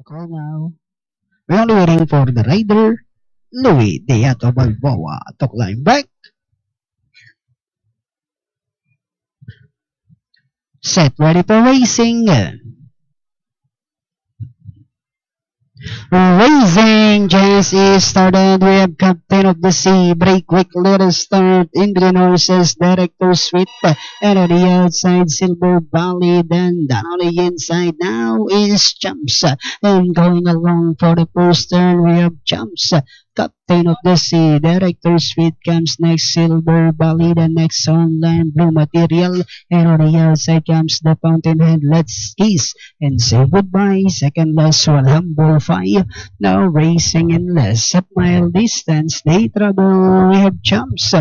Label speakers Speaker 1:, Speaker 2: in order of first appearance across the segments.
Speaker 1: Call now. We're only waiting for the rider, Louis Deato Balboa, to climb back. Set ready for racing. Racing just is started. We have Captain of the Sea, break quick, let us start. Indian Horses, Director Sweet, and on the outside, Silver Valley. Then down on the inside now is Jumps. And going along for the first turn, we have Jumps. Captain of the Sea, Director Sweet comes next, Silver Valley, the next on line, Blue Material, and on the outside comes the Fountainhead, Let's Kiss, and say goodbye, second last one, Humble Fire, now racing in less, a mile distance, they travel, we have Jumps,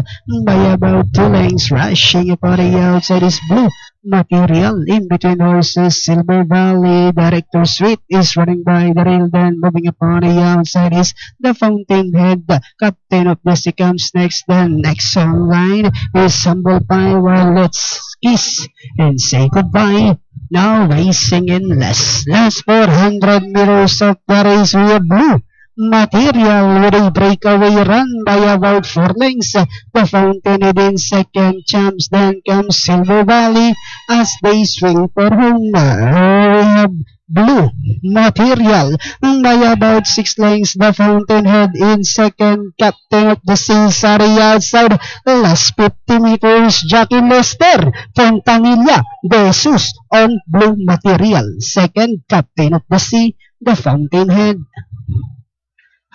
Speaker 1: by about 2 lengths, rushing upon the outside is Blue Material, in between horses, Silver Valley, Director Sweet is running by the rail, then moving upon the outside is the Fountainhead, Captain of the Sea comes next, then next on line is Humble Pie, while Let's Kiss and say goodbye. Now racing in last 400 meters of the race, we have Blue Material with a breakaway run by about 4 lengths. The Fountainhead in second, Champs, then comes Silver Valley as they swing for home. We have Blue Material by about 6 lengths. The Fountainhead in second, Captain of the Sea sa outside. Last 50 meters, Jackie Lester Fontanilla de Jesus on Blue Material. Second, Captain of the Sea, the Fountainhead.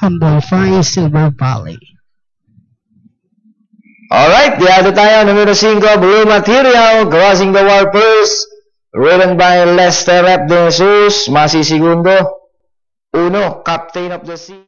Speaker 1: Humble Fire, Silver Valley.
Speaker 2: Alright, diado tayo, numero 5, Blue Material, crossing the wire first, ridden by Lester F. De Jesus, masisigundo, 1, Captain of the Sea.